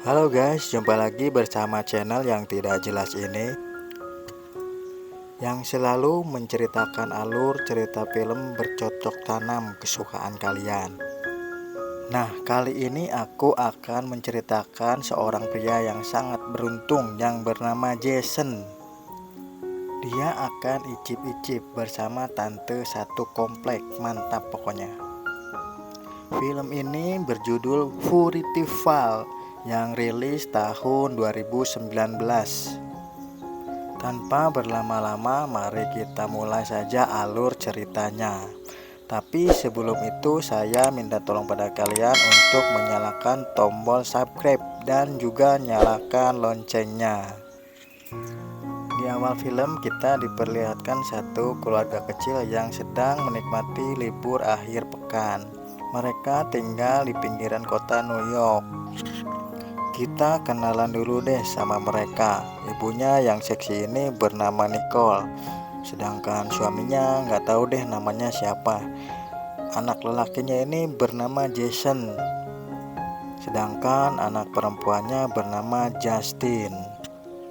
Halo guys, jumpa lagi bersama channel yang tidak jelas ini, yang selalu menceritakan alur cerita film bercocok tanam kesukaan kalian. Nah, kali ini aku akan menceritakan seorang pria yang sangat beruntung yang bernama Jason. Dia akan icip-icip bersama tante satu komplek, mantap pokoknya. Film ini berjudul Furitival yang rilis tahun 2019. Tanpa berlama-lama, mari kita mulai saja alur ceritanya. Tapi sebelum itu saya minta tolong pada kalian untuk menyalakan tombol subscribe dan juga nyalakan loncengnya. Di awal film kita diperlihatkan satu keluarga kecil yang sedang menikmati libur akhir pekan. Mereka tinggal di pinggiran kota New York. Kita kenalan dulu deh sama mereka. Ibunya yang seksi ini bernama Nicole, sedangkan suaminya nggak tahu deh namanya siapa. Anak lelakinya ini bernama Jason, sedangkan anak perempuannya bernama Justin.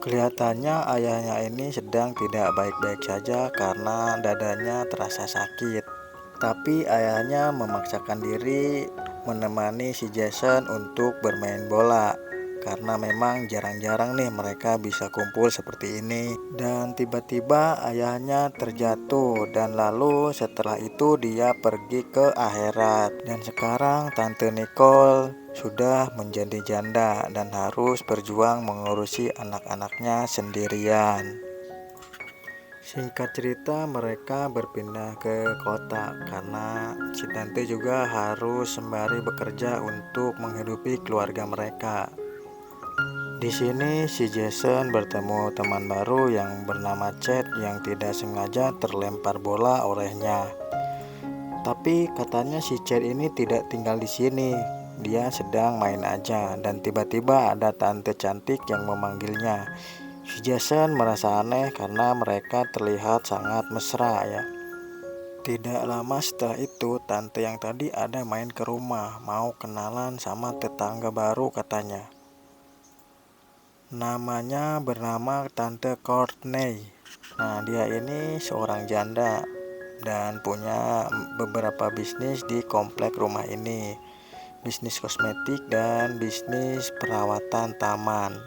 Kelihatannya ayahnya ini sedang tidak baik-baik saja karena dadanya terasa sakit. Tapi ayahnya memaksakan diri menemani si Jason untuk bermain bola, karena memang jarang-jarang nih mereka bisa kumpul seperti ini. Dan tiba-tiba ayahnya terjatuh, dan lalu setelah itu dia pergi ke akhirat. Dan sekarang tante Nicole sudah menjadi janda dan harus berjuang mengurusi anak-anaknya sendirian. Singkat cerita, mereka berpindah ke kota karena si tante juga harus sembari bekerja untuk menghidupi keluarga mereka. Di sini si Jason bertemu teman baru yang bernama Chad yang tidak sengaja terlempar bola olehnya. Tapi katanya si Chad ini tidak tinggal di sini. Dia sedang main aja dan tiba-tiba ada tante cantik yang memanggilnya. Si Jason merasa aneh karena mereka terlihat sangat mesra ya. Tidak lama setelah itu, tante yang tadi ada main ke rumah, mau kenalan sama tetangga baru katanya. Namanya bernama Tante Courtney. Nah, dia ini seorang janda dan punya beberapa bisnis di komplek rumah ini. Bisnis kosmetik dan bisnis perawatan taman.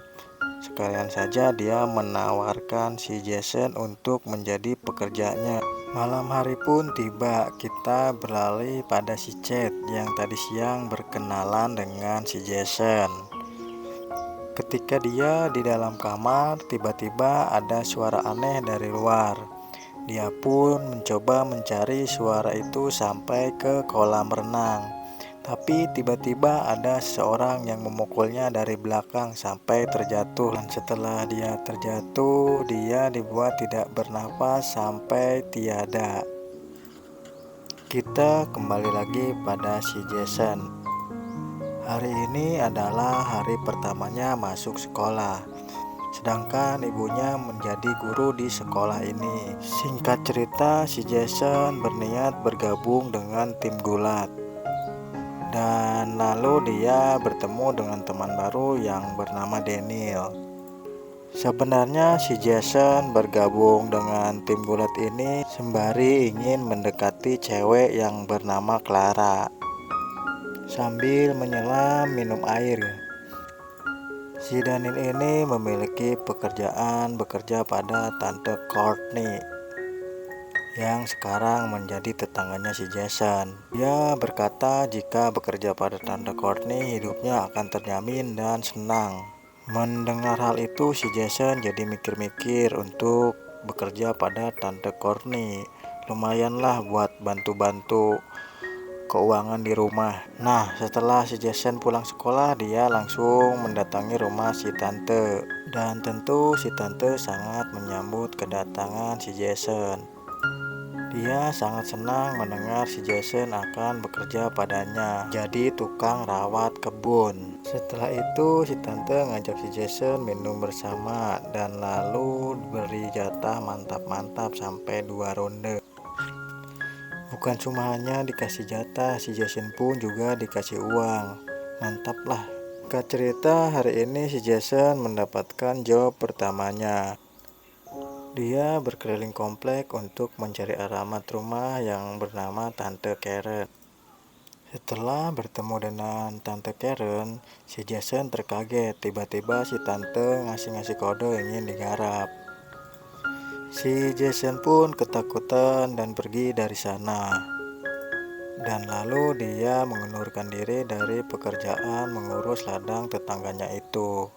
Sekalian saja dia menawarkan si Jason untuk menjadi pekerjanya. Malam hari pun tiba, kita beralih pada si Chad yang tadi siang berkenalan dengan si Jason. Ketika dia di dalam kamar, tiba-tiba ada suara aneh dari luar. Dia pun mencoba mencari suara itu sampai ke kolam renang. Tapi tiba-tiba ada seseorang yang memukulnya dari belakang sampai terjatuh. Dan setelah dia terjatuh, dia dibuat tidak bernafas sampai tiada. Kita kembali lagi pada si Jason. Hari ini adalah hari pertamanya masuk sekolah, sedangkan ibunya menjadi guru di sekolah ini. Singkat cerita, si Jason berniat bergabung dengan tim gulat. Dan lalu dia bertemu dengan teman baru yang bernama Daniel. Sebenarnya si Jason bergabung dengan tim gulat ini sembari ingin mendekati cewek yang bernama Clara. Sambil menyelam minum air. Si Daniel ini memiliki pekerjaan bekerja pada Tante Courtney yang sekarang menjadi tetangganya si Jason. Dia berkata jika bekerja pada Tante Courtney hidupnya akan terjamin dan senang. Mendengar hal itu si Jason jadi mikir-mikir untuk bekerja pada Tante Courtney. Lumayanlah buat bantu-bantu keuangan di rumah. Nah, setelah si Jason pulang sekolah, dia langsung mendatangi rumah si tante. Dan tentu si tante sangat menyambut kedatangan si Jason. Dia sangat senang mendengar si Jason akan bekerja padanya jadi tukang rawat kebun. Setelah itu si tante ngajak si Jason minum bersama dan lalu beri jatah mantap-mantap sampai 2 ronde. Bukan cuma hanya dikasih jatah, si Jason pun juga dikasih uang. Mantap lah. Singkat cerita, hari ini si Jason mendapatkan job pertamanya. Dia berkeliling komplek untuk mencari alamat rumah yang bernama Tante Karen. Setelah bertemu dengan Tante Karen, si Jason terkaget. Tiba-tiba si Tante ngasih kode ingin digarap. Si Jason pun ketakutan dan pergi dari sana. Dan lalu dia mengundurkan diri dari pekerjaan mengurus ladang tetangganya itu.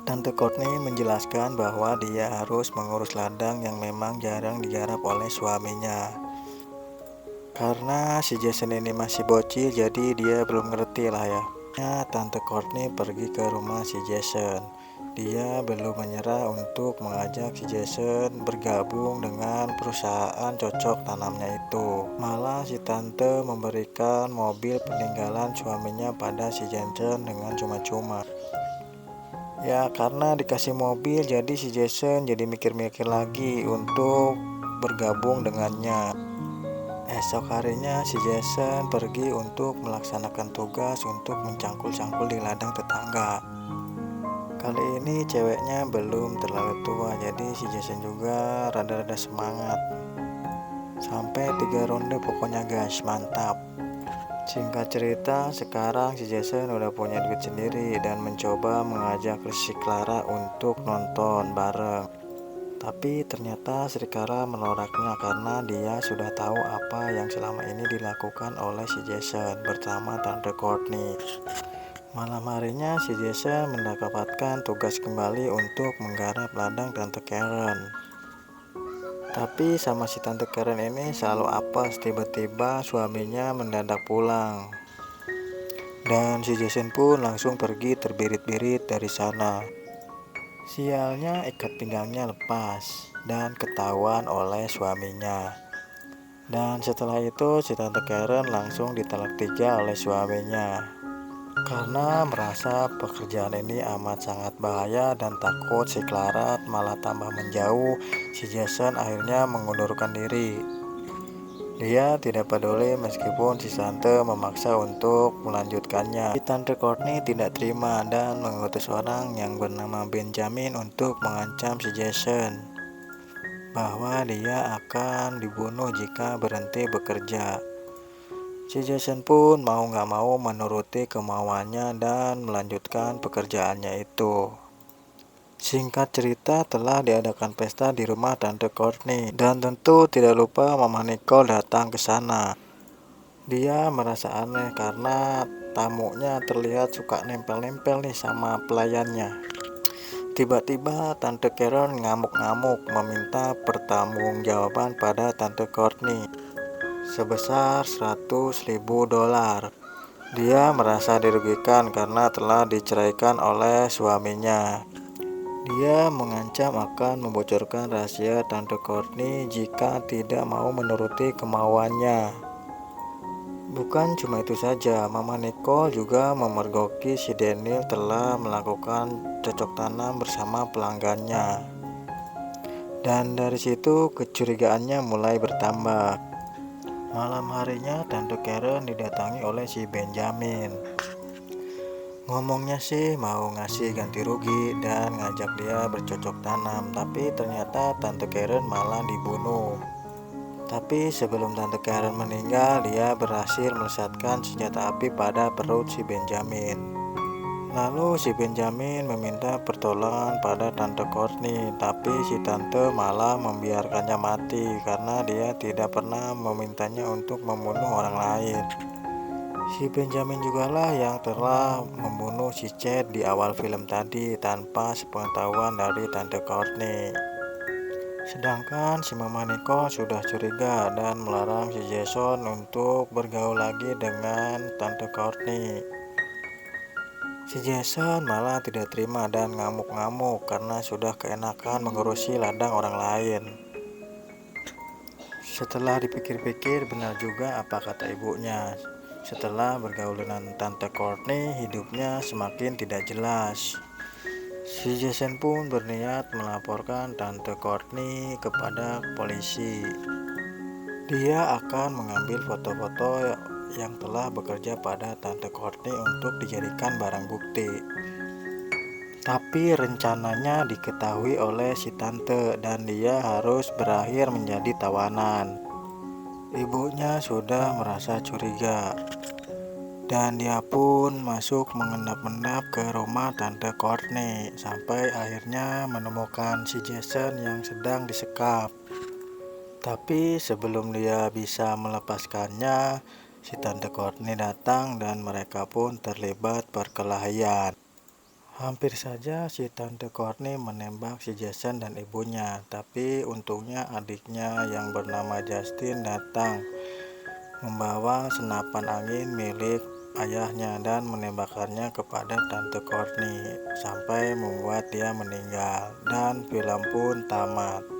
Tante Courtney menjelaskan bahwa dia harus mengurus ladang yang memang jarang digarap oleh suaminya. Karena si Jason ini masih bocil, jadi dia belum ngerti lah ya. Tante Courtney pergi ke rumah si Jason. Dia belum menyerah untuk mengajak si Jason bergabung dengan perusahaan cocok tanamnya itu. Malah si tante memberikan mobil peninggalan suaminya pada si Jason dengan cuma-cuma. Ya karena dikasih mobil, jadi si Jason jadi mikir-mikir lagi untuk bergabung dengannya. Esok harinya si Jason pergi untuk melaksanakan tugas untuk mencangkul-cangkul di ladang tetangga. Kali ini ceweknya belum terlalu tua, jadi si Jason juga rada-rada semangat. Sampai 3 ronde pokoknya guys, mantap. Singkat cerita, sekarang si Jason udah punya duit sendiri dan mencoba mengajak si Clara untuk nonton bareng. Tapi ternyata si Clara menolaknya karena dia sudah tahu apa yang selama ini dilakukan oleh si Jason bersama Tante Courtney. Malam harinya si Jason mendapatkan tugas kembali untuk menggarap ladang Tante Karen. Tapi sama si Tante Karen ini selalu apes, tiba-tiba suaminya mendadak pulang. Dan si Jason pun langsung pergi terbirit-birit dari sana. Sialnya ikat pinggangnya lepas dan ketahuan oleh suaminya. Dan setelah itu si Tante Karen langsung ditalak 3 oleh suaminya. Karena merasa pekerjaan ini amat sangat bahaya dan takut si Clara malah tambah menjauh, si Jason akhirnya mengundurkan diri. Dia tidak peduli meskipun si Tante memaksa untuk melanjutkannya. Si Tante Courtney tidak terima dan mengutus orang yang bernama Benjamin untuk mengancam si Jason bahwa dia akan dibunuh jika berhenti bekerja. Si Jason pun mau gak mau menuruti kemauannya dan melanjutkan pekerjaannya itu. Singkat cerita, telah diadakan pesta di rumah Tante Courtney dan tentu tidak lupa Mama Nicole datang ke sana. Dia merasa aneh karena tamunya terlihat suka nempel-nempel nih sama pelayannya. Tiba-tiba Tante Karen ngamuk-ngamuk meminta pertanggungjawaban pada Tante Courtney sebesar $100.000. Dia merasa dirugikan karena telah diceraikan oleh suaminya. Dia mengancam akan membocorkan rahasia Tante Courtney jika tidak mau menuruti kemauannya. Bukan cuma itu saja, Mama Nicole juga memergoki si Daniel telah melakukan cocok tanam bersama pelanggannya. Dan dari situ kecurigaannya mulai bertambah. Malam harinya Tante Karen didatangi oleh si Benjamin. Ngomongnya sih mau ngasih ganti rugi dan ngajak dia bercocok tanam, tapi ternyata Tante Karen malah dibunuh. Tapi sebelum Tante Karen meninggal, dia berhasil melesatkan senjata api pada perut si Benjamin. Lalu si Benjamin meminta pertolongan pada Tante Courtney, tapi si Tante malah membiarkannya mati karena dia tidak pernah memintanya untuk membunuh orang lain. Si Benjamin jugalah yang telah membunuh si Chad di awal film tadi tanpa sepengetahuan dari Tante Courtney. Sedangkan si Mama Nicole sudah curiga dan melarang si Jason untuk bergaul lagi dengan Tante Courtney. Si Jason malah tidak terima dan ngamuk-ngamuk karena sudah keenakan mengurusi ladang orang lain. Setelah dipikir-pikir, benar juga apa kata ibunya. Setelah bergaul dengan Tante Courtney, hidupnya semakin tidak jelas. Si Jason pun berniat melaporkan Tante Courtney kepada polisi. Dia akan mengambil foto-foto yang telah bekerja pada Tante Courtney untuk dijadikan barang bukti. Tapi rencananya diketahui oleh si tante dan dia harus berakhir menjadi tawanan. Ibunya sudah merasa curiga dan dia pun masuk mengendap-endap ke rumah Tante Courtney sampai akhirnya menemukan si Jason yang sedang disekap. Tapi sebelum dia bisa melepaskannya, si Tante Courtney datang dan mereka pun terlibat perkelahian. Hampir saja si Tante Courtney menembak si Jason dan ibunya, tapi untungnya adiknya yang bernama Justin datang membawa senapan angin milik ayahnya dan menembakkannya kepada Tante Courtney sampai membuat dia meninggal, dan film pun tamat.